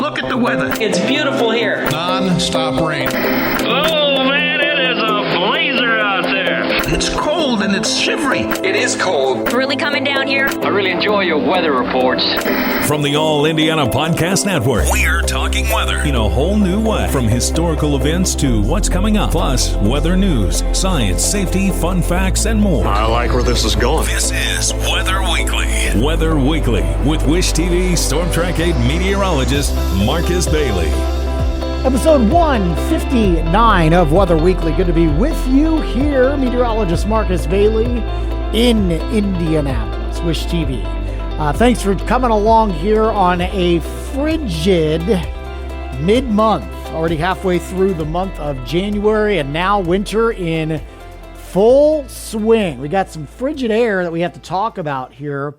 Look at the weather. It's beautiful here. Non-stop rain. Oh, man, it is a blazer out there. It's cold and it's shivery. It is cold. It's really coming down here. I really enjoy your weather reports. From the All Indiana Podcast Network, we're talking weather in a whole new way. From historical events to what's coming up, plus weather news, science, safety, fun facts, and more. I like where this is going. This is Weather Weekly. Weather Weekly with Wish TV Storm Track 8 meteorologist Marcus Bailey. Episode 159 of Weather Weekly. Good to be with you here, meteorologist Marcus Bailey in Indianapolis, Wish TV. Thanks for coming along here on a frigid mid-month. Already halfway through the month of January, and now winter in full swing. We got some frigid air that we have to talk about here.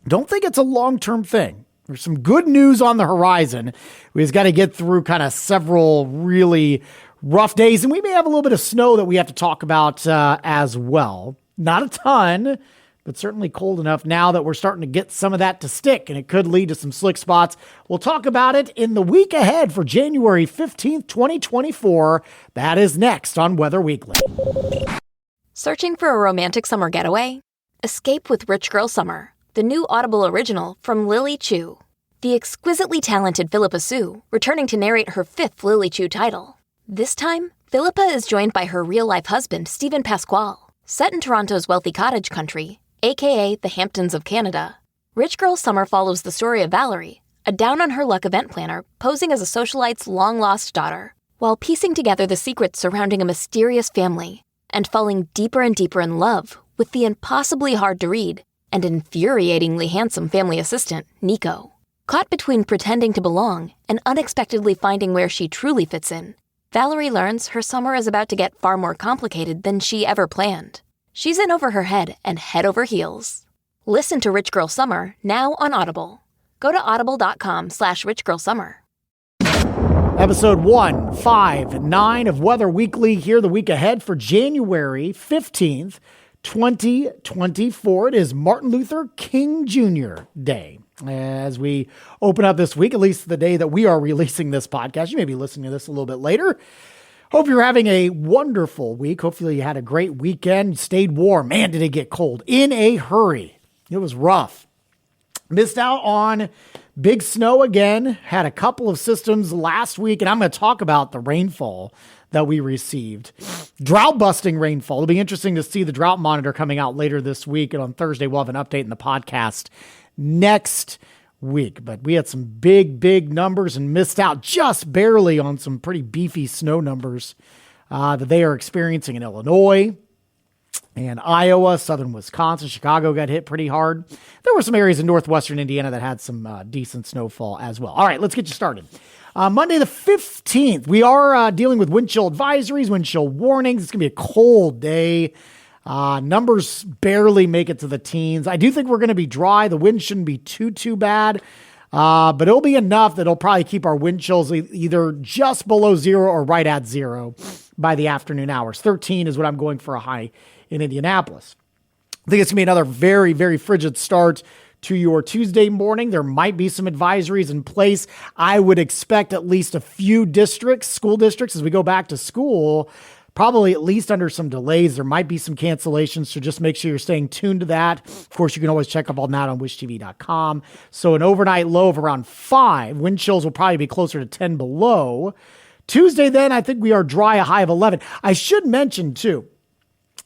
Don't think it's a long-term thing. There's some good news on the horizon. We just got to get through kind of several really rough days, and we may have a little bit of snow that we have to talk about as well. Not a ton, but certainly cold enough now that we're starting to get some of that to stick, and it could lead to some slick spots. We'll talk about it in the week ahead for January 15th, 2024. That is next on Weather Weekly. Searching for a romantic summer getaway? Escape with Rich Girl Summer, the new Audible original from Lily Chu. The exquisitely talented Philippa Sue, returning to narrate her 5th Lily Chu title. This time, Philippa is joined by her real-life husband, Stephen Pasquale. Set in Toronto's wealthy cottage country, aka the Hamptons of Canada, Rich Girl Summer follows the story of Valerie, a down-on-her-luck event planner posing as a socialite's long-lost daughter, while piecing together the secrets surrounding a mysterious family and falling deeper and deeper in love with the impossibly hard-to-read and infuriatingly handsome family assistant, Nico. Caught between pretending to belong and unexpectedly finding where she truly fits in, Valerie learns her summer is about to get far more complicated than she ever planned. She's in over her head and head over heels. Listen to Rich Girl Summer now on Audible. Go to audible.com/richgirlsummer. Episode 159 of Weather Weekly here the week ahead for January 15th, 2024. It is Martin Luther King Jr. Day. As we open up this week, at least the day that we are releasing this podcast, you may be listening to this a little bit later. Hope you're having a wonderful week. Hopefully you had a great weekend, stayed warm. Man, did it get cold in a hurry. It was rough. Missed out on big snow again. Had a couple of systems last week, and I'm going to talk about the rainfall that we received. Drought-busting rainfall. It'll be interesting to see the drought monitor coming out later this week, and on Thursday we'll have an update in the podcast next week. But we had some big numbers and missed out just barely on some pretty beefy snow numbers that they are experiencing in Illinois and Iowa, southern Wisconsin. Chicago got hit pretty hard. There were some areas in northwestern Indiana that had some decent snowfall as well. All right, let's get you started. Monday the 15th, we are dealing with wind chill advisories, wind chill warnings. It's going to be a cold day. Numbers barely make it to the teens. I do think we're going to be dry. The wind shouldn't be too bad, but it'll be enough that it'll probably keep our wind chills either just below zero or right at zero by the afternoon hours. 13 is what I'm going for a high in Indianapolis. I think it's going to be another very frigid start to your Tuesday morning. There might be some advisories in place. I would expect at least a few districts, school districts, as we go back to school, probably at least under some delays. There might be some cancellations, so just make sure you're staying tuned to that. Of course, you can always check up on that on wishtv.com. So an overnight low of around 5. Wind chills will probably be closer to 10 below. Tuesday, then, I think we are dry, a high of 11. I should mention, too,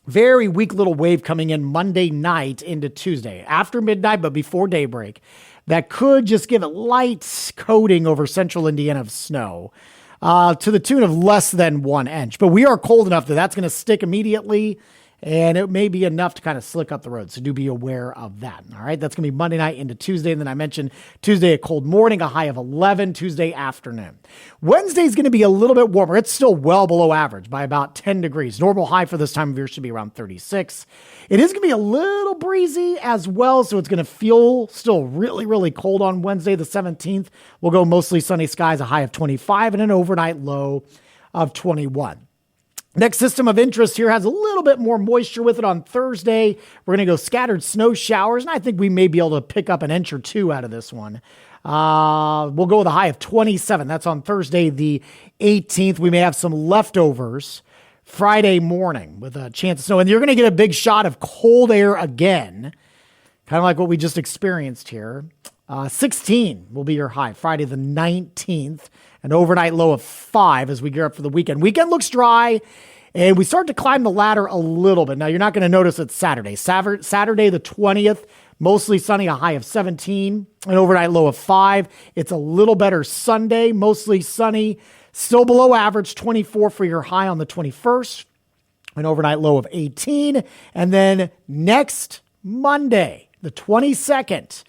very weak little wave coming in Monday night into Tuesday, after midnight, but before daybreak. That could just give a light coating over central Indiana of snow. To the tune of less than 1 inch. But we are cold enough that that's going to stick immediately, and it may be enough to kind of slick up the road. So do be aware of that. All right, that's going to be Monday night into Tuesday. And then I mentioned Tuesday, a cold morning, a high of 11, Tuesday afternoon. Wednesday is going to be a little bit warmer. It's still well below average by about 10 degrees. Normal high for this time of year should be around 36. It is going to be a little breezy as well, so it's going to feel still really cold on Wednesday, the 17th. We'll go mostly sunny skies, a high of 25, and an overnight low of 21. Next system of interest here has a little bit more moisture with it on Thursday. We're going to go scattered snow showers, and I think we may be able to pick up an inch or two out of this one. We'll go with a high of 27. That's on Thursday, the 18th. We may have some leftovers Friday morning with a chance of snow. And you're going to get a big shot of cold air again, kind of like what we just experienced here. 16 will be your high Friday, the 19th. An overnight low of 5 as we gear up for the weekend. Weekend looks dry. And we start to climb the ladder a little bit. Now, you're not going to notice it's Saturday. Saturday, the 20th, mostly sunny, a high of 17, an overnight low of 5. It's a little better Sunday, mostly sunny, still below average, 24 for your high on the 21st, an overnight low of 18. And then next Monday, the 22nd,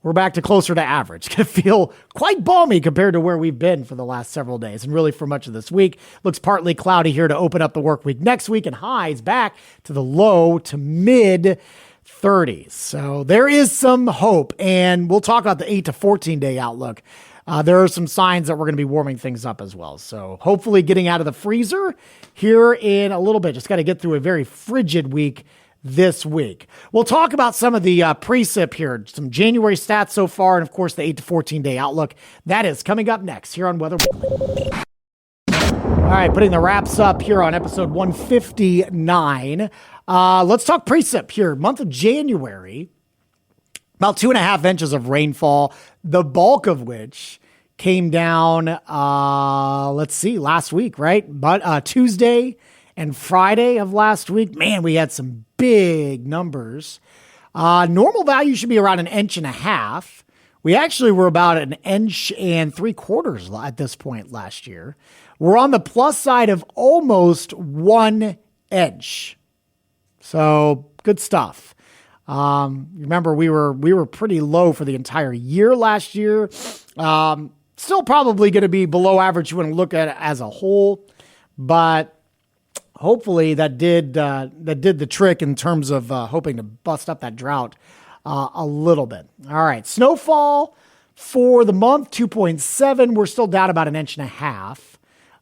we're back to closer to average. It's going to feel quite balmy compared to where we've been for the last several days and really for much of this week. Looks partly cloudy here to open up the work week next week, and highs back to the low to mid 30s. So there is some hope, and we'll talk about the 8 to 14 day outlook. There are some signs that we're going to be warming things up as well. So hopefully getting out of the freezer here in a little bit. Just got to get through a very frigid week this week. We'll talk about some of the precip here, some January stats so far, and of course the 8 to 14 day outlook. That is coming up next here on Weather Weekly. All right, putting the wraps up here on episode 159. Let's talk precip here. Month of January, about 2.5 inches of rainfall, the bulk of which came down, last week, right? But Tuesday and Friday of last week, man, we had some big numbers. Normal value should be around 1.5 inches. We actually were about 1.75 inches at this point last year. We're on the plus side of almost 1 inch. So good stuff. Remember, we were pretty low for the entire year last year. Still probably going to be below average. You want to look at it as a whole, but hopefully that did the trick in terms of hoping to bust up that drought a little bit. All right, snowfall for the month 2.7. We're still down about 1.5 inches.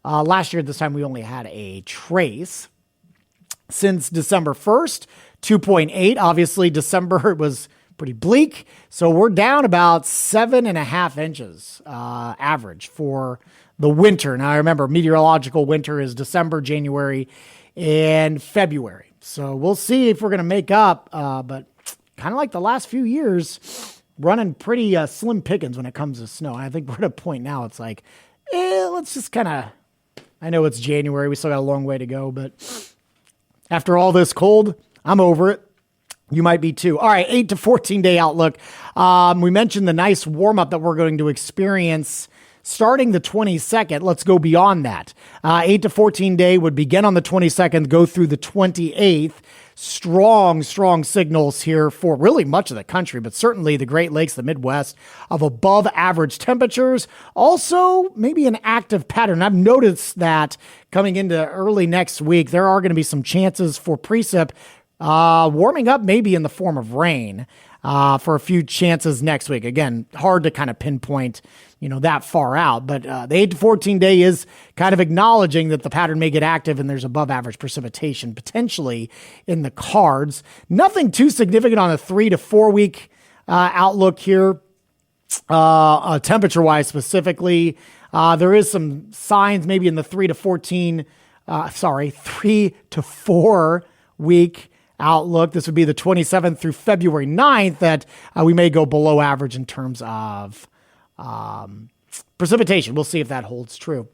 Last year at this time we only had a trace. Since December 1st, 2.8. Obviously, December was pretty bleak, so we're down about 7.5 inches average for the winter. Now, I remember meteorological winter is December, January, and February. So we'll see if we're going to make up, but kind of like the last few years, running pretty slim pickings when it comes to snow. And I think we're at a point now, it's like, let's just kind of, I know it's January, we still got a long way to go, but after all this cold, I'm over it. You might be too. All right, 8 to 14 day outlook. We mentioned the nice warm up that we're going to experience starting the 22nd. Let's go beyond that. 8 to 14 day would begin on the 22nd, go through the 28th. Strong signals here for really much of the country, but certainly the Great Lakes, the Midwest, of above average temperatures. Also, maybe an active pattern. I've noticed that coming into early next week, there are going to be some chances for precip warming up maybe in the form of rain for a few chances next week. Again, hard to kind of pinpoint, that far out, but the 8 to 14 day is kind of acknowledging that the pattern may get active and there's above average precipitation potentially in the cards. Nothing too significant on a 3 to 4 week outlook here, temperature wise specifically. There is some signs maybe in the 3 to 4 week outlook. This would be the 27th through February 9th that we may go below average in terms of precipitation. We'll see if that holds true.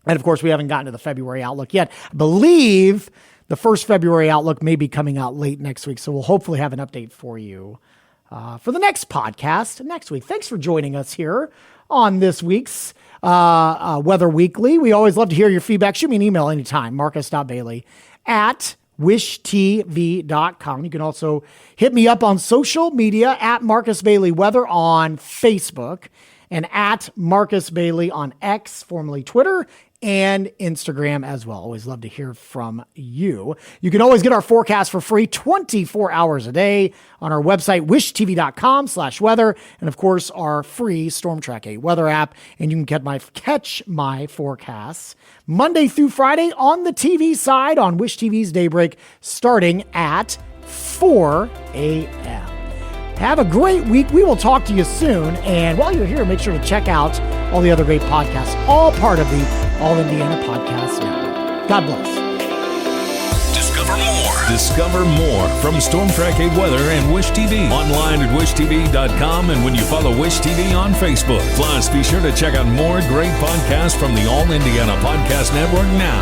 And of course, we haven't gotten to the February outlook yet. I believe the first February outlook may be coming out late next week. So we'll hopefully have an update for you for the next podcast next week. Thanks for joining us here on this week's Weather Weekly. We always love to hear your feedback. Shoot me an email anytime, marcus.bailey@wishtv.com. You can also hit me up on social media at Marcus Bailey Weather on Facebook and at Marcus Bailey on X, formerly Twitter, and Instagram as well. Always love to hear from you. You can always get our forecast for free 24 hours a day on our website, wishtv.com/weather. And of course, our free Storm Track 8 weather app. And you can catch my forecasts Monday through Friday on the TV side on Wish TV's Daybreak starting at 4 a.m. Have a great week. We will talk to you soon. And while you're here, make sure to check out all the other great podcasts, all part of the All Indiana Podcast Network. God bless. Discover more from Storm Track 8 Weather and Wish TV. Online at wishtv.com and when you follow Wish TV on Facebook. Plus, be sure to check out more great podcasts from the All Indiana Podcast Network now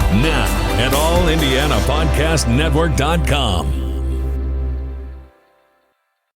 at allindianapodcastnetwork.com.